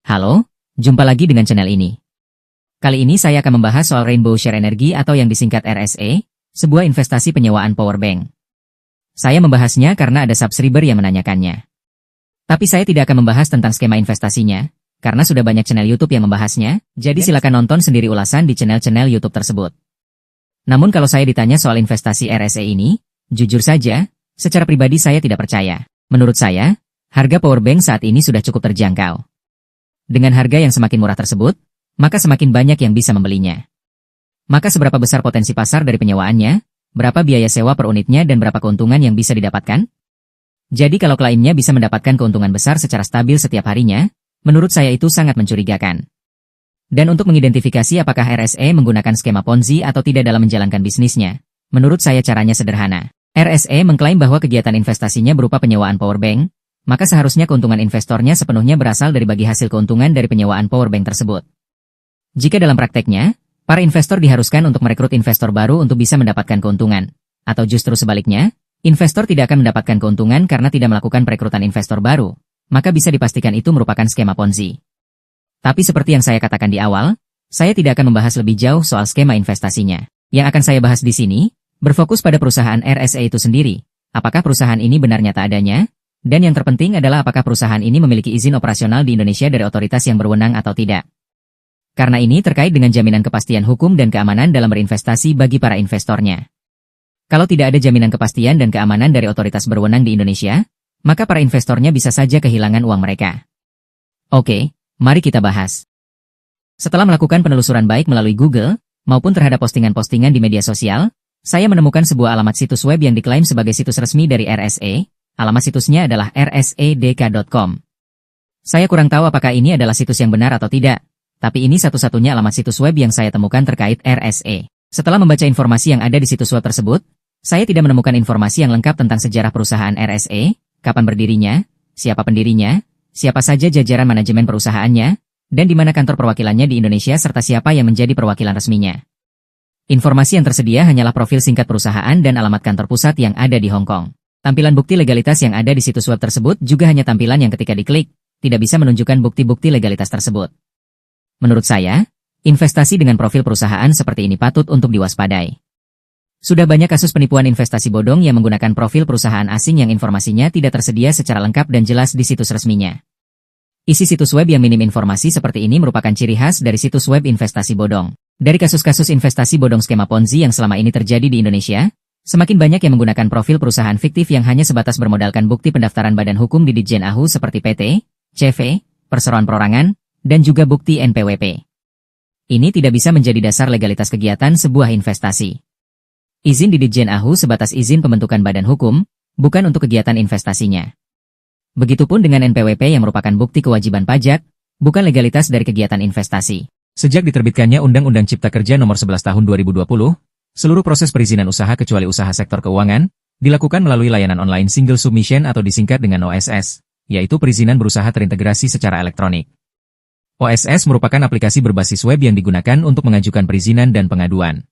Halo, jumpa lagi dengan channel ini. Kali ini saya akan membahas soal Rainbow Share Energy atau yang disingkat RSE, sebuah investasi penyewaan powerbank. Saya membahasnya karena ada subscriber yang menanyakannya. Tapi saya tidak akan membahas tentang skema investasinya, karena sudah banyak channel YouTube yang membahasnya, jadi silakan nonton sendiri ulasan di channel-channel YouTube tersebut. Namun kalau saya ditanya soal investasi RSE ini, jujur saja, secara pribadi saya tidak percaya. Menurut saya, harga powerbank saat ini sudah cukup terjangkau. Dengan harga yang semakin murah tersebut, maka semakin banyak yang bisa membelinya. Maka seberapa besar potensi pasar dari penyewaannya, berapa biaya sewa per unitnya dan berapa keuntungan yang bisa didapatkan? Jadi kalau klaimnya bisa mendapatkan keuntungan besar secara stabil setiap harinya, menurut saya itu sangat mencurigakan. Dan untuk mengidentifikasi apakah RSE menggunakan skema Ponzi atau tidak dalam menjalankan bisnisnya, menurut saya caranya sederhana. RSE mengklaim bahwa kegiatan investasinya berupa penyewaan powerbank, maka seharusnya keuntungan investornya sepenuhnya berasal dari bagi hasil keuntungan dari penyewaan powerbank tersebut. Jika dalam prakteknya, para investor diharuskan untuk merekrut investor baru untuk bisa mendapatkan keuntungan, atau justru sebaliknya, investor tidak akan mendapatkan keuntungan karena tidak melakukan perekrutan investor baru, maka bisa dipastikan itu merupakan skema Ponzi. Tapi seperti yang saya katakan di awal, saya tidak akan membahas lebih jauh soal skema investasinya. Yang akan saya bahas di sini, berfokus pada perusahaan RSE itu sendiri, apakah perusahaan ini benar nyata adanya, dan yang terpenting adalah apakah perusahaan ini memiliki izin operasional di Indonesia dari otoritas yang berwenang atau tidak. Karena ini terkait dengan jaminan kepastian hukum dan keamanan dalam berinvestasi bagi para investornya. Kalau tidak ada jaminan kepastian dan keamanan dari otoritas berwenang di Indonesia, maka para investornya bisa saja kehilangan uang mereka. Oke, mari kita bahas. Setelah melakukan penelusuran baik melalui Google, maupun terhadap postingan-postingan di media sosial, saya menemukan sebuah alamat situs web yang diklaim sebagai situs resmi dari RSE. Alamat situsnya adalah rsedk.com. Saya kurang tahu apakah ini adalah situs yang benar atau tidak, tapi ini satu-satunya alamat situs web yang saya temukan terkait RSE. Setelah membaca informasi yang ada di situs web tersebut, saya tidak menemukan informasi yang lengkap tentang sejarah perusahaan RSE, kapan berdirinya, siapa pendirinya, siapa saja jajaran manajemen perusahaannya, dan di mana kantor perwakilannya di Indonesia serta siapa yang menjadi perwakilan resminya. Informasi yang tersedia hanyalah profil singkat perusahaan dan alamat kantor pusat yang ada di Hong Kong. Tampilan bukti legalitas yang ada di situs web tersebut juga hanya tampilan yang ketika diklik, tidak bisa menunjukkan bukti-bukti legalitas tersebut. Menurut saya, investasi dengan profil perusahaan seperti ini patut untuk diwaspadai. Sudah banyak kasus penipuan investasi bodong yang menggunakan profil perusahaan asing yang informasinya tidak tersedia secara lengkap dan jelas di situs resminya. Isi situs web yang minim informasi seperti ini merupakan ciri khas dari situs web investasi bodong. Dari kasus-kasus investasi bodong skema Ponzi yang selama ini terjadi di Indonesia, semakin banyak yang menggunakan profil perusahaan fiktif yang hanya sebatas bermodalkan bukti pendaftaran badan hukum di Ditjen AHU seperti PT, CV, perseroan perorangan, dan juga bukti NPWP. Ini tidak bisa menjadi dasar legalitas kegiatan sebuah investasi. Izin di Ditjen AHU sebatas izin pembentukan badan hukum, bukan untuk kegiatan investasinya. Begitupun dengan NPWP yang merupakan bukti kewajiban pajak, bukan legalitas dari kegiatan investasi. Sejak diterbitkannya Undang-Undang Cipta Kerja Nomor 11 Tahun 2020, seluruh proses perizinan usaha kecuali usaha sektor keuangan, dilakukan melalui layanan online single submission atau disingkat dengan OSS, yaitu perizinan berusaha terintegrasi secara elektronik. OSS merupakan aplikasi berbasis web yang digunakan untuk mengajukan perizinan dan pengaduan.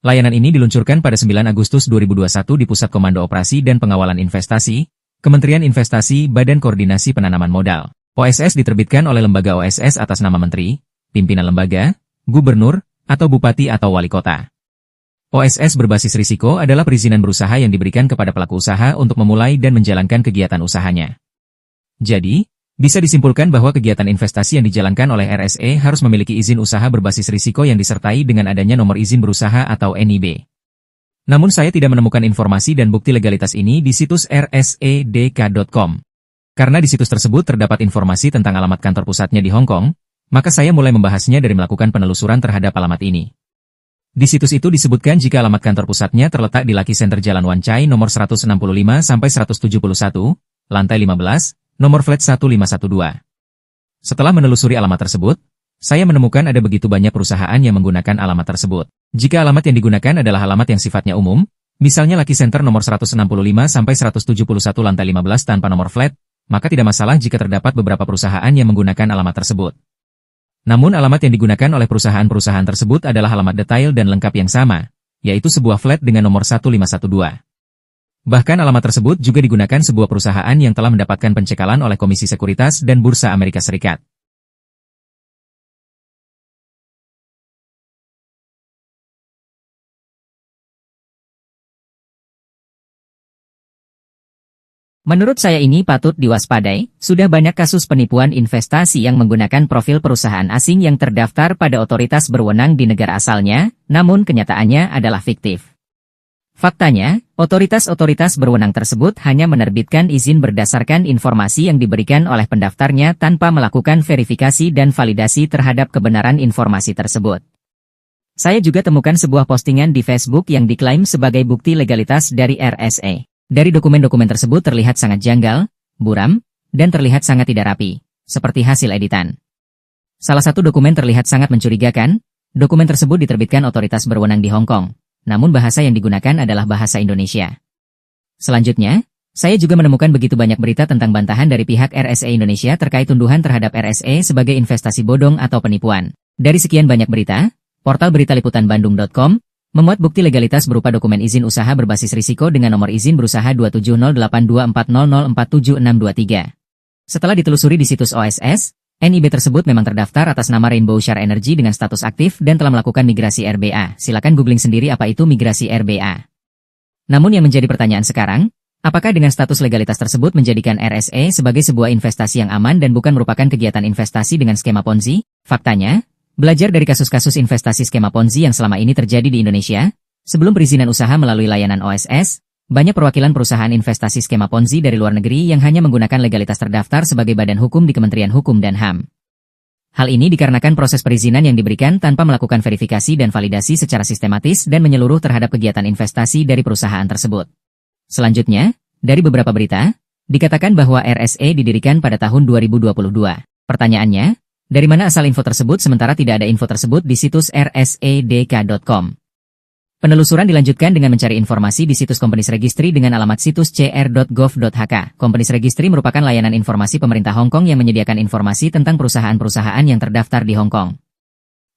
Layanan ini diluncurkan pada 9 Agustus 2021 di Pusat Komando Operasi dan Pengawalan Investasi, Kementerian Investasi Badan Koordinasi Penanaman Modal. OSS diterbitkan oleh lembaga OSS atas nama menteri, pimpinan lembaga, gubernur, atau bupati atau wali kota. OSS berbasis risiko adalah perizinan berusaha yang diberikan kepada pelaku usaha untuk memulai dan menjalankan kegiatan usahanya. Jadi, bisa disimpulkan bahwa kegiatan investasi yang dijalankan oleh RSE harus memiliki izin usaha berbasis risiko yang disertai dengan adanya nomor izin berusaha atau NIB. Namun saya tidak menemukan informasi dan bukti legalitas ini di situs rsedk.com. Karena di situs tersebut terdapat informasi tentang alamat kantor pusatnya di Hong Kong, maka saya mulai membahasnya dari melakukan penelusuran terhadap alamat ini. Di situs itu disebutkan jika alamat kantor pusatnya terletak di Lucky Center Jalan Wan Chai nomor 165-171, lantai 15, nomor flat 1512. Setelah menelusuri alamat tersebut, saya menemukan ada begitu banyak perusahaan yang menggunakan alamat tersebut. Jika alamat yang digunakan adalah alamat yang sifatnya umum, misalnya Lucky Center nomor 165-171 lantai 15 tanpa nomor flat, maka tidak masalah jika terdapat beberapa perusahaan yang menggunakan alamat tersebut. Namun alamat yang digunakan oleh perusahaan-perusahaan tersebut adalah alamat detail dan lengkap yang sama, yaitu sebuah flat dengan nomor 1512. Bahkan alamat tersebut juga digunakan sebuah perusahaan yang telah mendapatkan pencekalan oleh Komisi Sekuritas dan Bursa Amerika Serikat. Menurut saya ini patut diwaspadai, sudah banyak kasus penipuan investasi yang menggunakan profil perusahaan asing yang terdaftar pada otoritas berwenang di negara asalnya, namun kenyataannya adalah fiktif. Faktanya, otoritas-otoritas berwenang tersebut hanya menerbitkan izin berdasarkan informasi yang diberikan oleh pendaftarnya tanpa melakukan verifikasi dan validasi terhadap kebenaran informasi tersebut. Saya juga temukan sebuah postingan di Facebook yang diklaim sebagai bukti legalitas dari RSA. Dari dokumen-dokumen tersebut terlihat sangat janggal, buram, dan terlihat sangat tidak rapi, seperti hasil editan. Salah satu dokumen terlihat sangat mencurigakan. Dokumen tersebut diterbitkan otoritas berwenang di Hong Kong, namun bahasa yang digunakan adalah bahasa Indonesia. Selanjutnya, saya juga menemukan begitu banyak berita tentang bantahan dari pihak RSA Indonesia terkait tuduhan terhadap RSA sebagai investasi bodong atau penipuan. Dari sekian banyak berita, portal berita liputan Bandung.com memuat bukti legalitas berupa dokumen izin usaha berbasis risiko dengan nomor izin berusaha 2708240047623. Setelah ditelusuri di situs OSS, NIB tersebut memang terdaftar atas nama Rainbow Share Energy dengan status aktif dan telah melakukan migrasi RBA. Silakan googling sendiri apa itu migrasi RBA. Namun yang menjadi pertanyaan sekarang, apakah dengan status legalitas tersebut menjadikan RSA sebagai sebuah investasi yang aman dan bukan merupakan kegiatan investasi dengan skema Ponzi? Faktanya, belajar dari kasus-kasus investasi skema Ponzi yang selama ini terjadi di Indonesia, sebelum perizinan usaha melalui layanan OSS, banyak perwakilan perusahaan investasi skema Ponzi dari luar negeri yang hanya menggunakan legalitas terdaftar sebagai badan hukum di Kementerian Hukum dan HAM. Hal ini dikarenakan proses perizinan yang diberikan tanpa melakukan verifikasi dan validasi secara sistematis dan menyeluruh terhadap kegiatan investasi dari perusahaan tersebut. Selanjutnya, dari beberapa berita, dikatakan bahwa RSA didirikan pada tahun 2022. Pertanyaannya, dari mana asal info tersebut sementara tidak ada info tersebut di situs rsadk.com? Penelusuran dilanjutkan dengan mencari informasi di situs Companies Registry dengan alamat situs cr.gov.hk. Companies Registry merupakan layanan informasi pemerintah Hong Kong yang menyediakan informasi tentang perusahaan-perusahaan yang terdaftar di Hong Kong.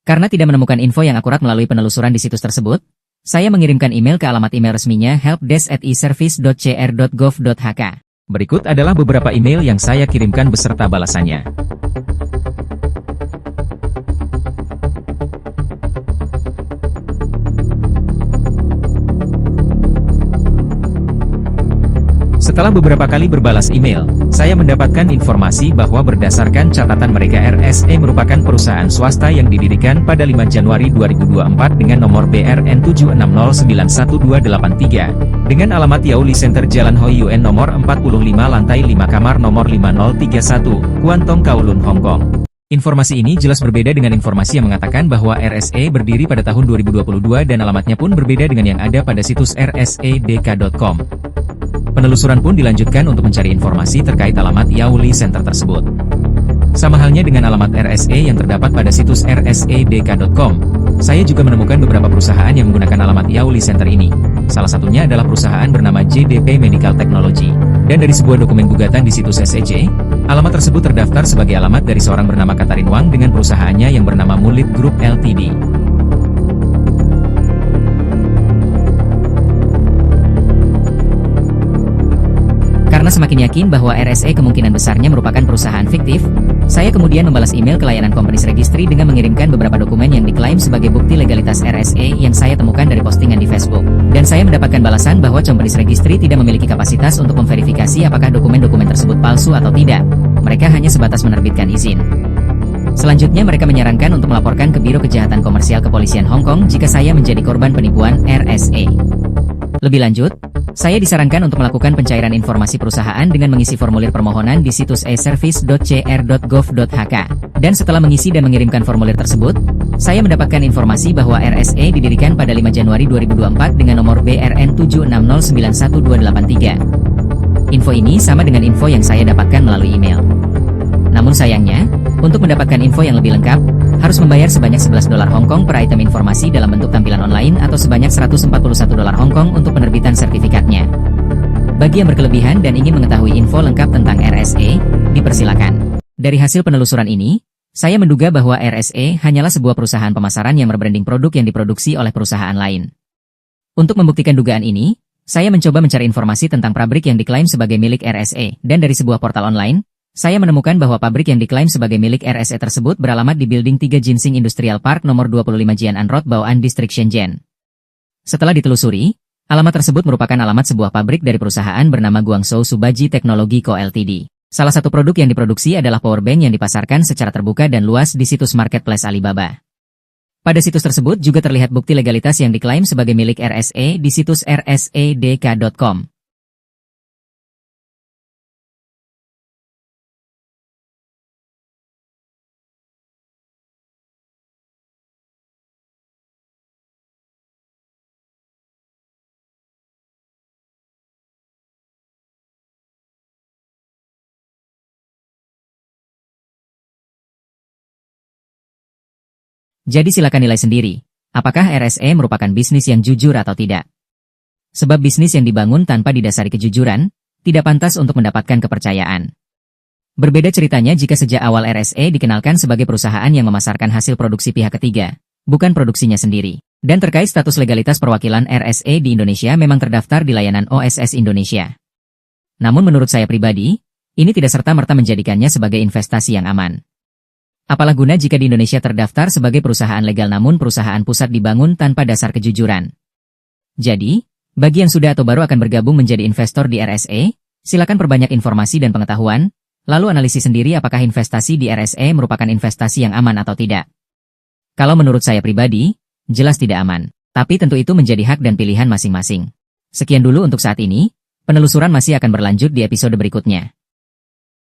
Karena tidak menemukan info yang akurat melalui penelusuran di situs tersebut, saya mengirimkan email ke alamat email resminya helpdesk@eservice.cr.gov.hk. Berikut adalah beberapa email yang saya kirimkan beserta balasannya. Setelah beberapa kali berbalas email, saya mendapatkan informasi bahwa berdasarkan catatan mereka RSA merupakan perusahaan swasta yang didirikan pada 5 Januari 2024 dengan nomor BRN 76091283, dengan alamat Yauli Center Jalan Hoi Yuen nomor 45 lantai 5 kamar nomor 5031, Kuantong Kowloon, Hong Kong. Informasi ini jelas berbeda dengan informasi yang mengatakan bahwa RSA berdiri pada tahun 2022 dan alamatnya pun berbeda dengan yang ada pada situs rsadk.com. Penelusuran pun dilanjutkan untuk mencari informasi terkait alamat Yauli Center tersebut. Sama halnya dengan alamat RSA yang terdapat pada situs rsadk.com, saya juga menemukan beberapa perusahaan yang menggunakan alamat Yauli Center ini. Salah satunya adalah perusahaan bernama JDP Medical Technology. Dan dari sebuah dokumen gugatan di situs SEC, alamat tersebut terdaftar sebagai alamat dari seorang bernama Katarin Wang dengan perusahaannya yang bernama Mulit Group Ltd. Karena semakin yakin bahwa RSA kemungkinan besarnya merupakan perusahaan fiktif, saya kemudian membalas email ke layanan Companies Registry dengan mengirimkan beberapa dokumen yang diklaim sebagai bukti legalitas RSA yang saya temukan dari postingan di Facebook. Dan saya mendapatkan balasan bahwa Companies Registry tidak memiliki kapasitas untuk memverifikasi apakah dokumen-dokumen tersebut palsu atau tidak. Mereka hanya sebatas menerbitkan izin. Selanjutnya mereka menyarankan untuk melaporkan ke Biro Kejahatan Komersial Kepolisian Hong Kong jika saya menjadi korban penipuan RSA. Lebih lanjut, saya disarankan untuk melakukan pencairan informasi perusahaan dengan mengisi formulir permohonan di situs eservice.cr.gov.hk. Dan setelah mengisi dan mengirimkan formulir tersebut, saya mendapatkan informasi bahwa RSA didirikan pada 5 Januari 2024 dengan nomor BRN 76091283. Info ini sama dengan info yang saya dapatkan melalui email. Namun sayangnya, untuk mendapatkan info yang lebih lengkap, harus membayar sebanyak $11 Hong Kong per item informasi dalam bentuk tampilan online atau sebanyak $141 Hong Kong untuk penerbitan sertifikatnya. Bagi yang berkelebihan dan ingin mengetahui info lengkap tentang RSA, dipersilakan. Dari hasil penelusuran ini, saya menduga bahwa RSA hanyalah sebuah perusahaan pemasaran yang berbranding produk yang diproduksi oleh perusahaan lain. Untuk membuktikan dugaan ini, saya mencoba mencari informasi tentang pabrik yang diklaim sebagai milik RSA, dan dari sebuah portal online, saya menemukan bahwa pabrik yang diklaim sebagai milik RSA tersebut beralamat di Building 3 Jinsing Industrial Park nomor 25 Jian An Road, Bao'an District, Shenzhen. Setelah ditelusuri, Alamat tersebut merupakan alamat sebuah pabrik dari perusahaan bernama Guangzhou Subaji Technology Co. Ltd. Salah satu produk yang diproduksi adalah powerbank yang dipasarkan secara terbuka dan luas di situs marketplace Alibaba. Pada situs tersebut juga terlihat bukti legalitas yang diklaim sebagai milik RSE di situs rsedk.com. Jadi silakan nilai sendiri, apakah RSE merupakan bisnis yang jujur atau tidak. Sebab bisnis yang dibangun tanpa didasari kejujuran, tidak pantas untuk mendapatkan kepercayaan. Berbeda ceritanya jika sejak awal RSE dikenalkan sebagai perusahaan yang memasarkan hasil produksi pihak ketiga, bukan produksinya sendiri. Dan terkait status legalitas perwakilan RSE di Indonesia memang terdaftar di layanan OSS Indonesia. Namun menurut saya pribadi, ini tidak serta-merta menjadikannya sebagai investasi yang aman. Apalah guna jika di Indonesia terdaftar sebagai perusahaan legal namun perusahaan pusat dibangun tanpa dasar kejujuran. Jadi, bagi yang sudah atau baru akan bergabung menjadi investor di RSE, silakan perbanyak informasi dan pengetahuan, lalu analisis sendiri apakah investasi di RSE merupakan investasi yang aman atau tidak. Kalau menurut saya pribadi, jelas tidak aman. Tapi tentu itu menjadi hak dan pilihan masing-masing. Sekian dulu untuk saat ini, penelusuran masih akan berlanjut di episode berikutnya.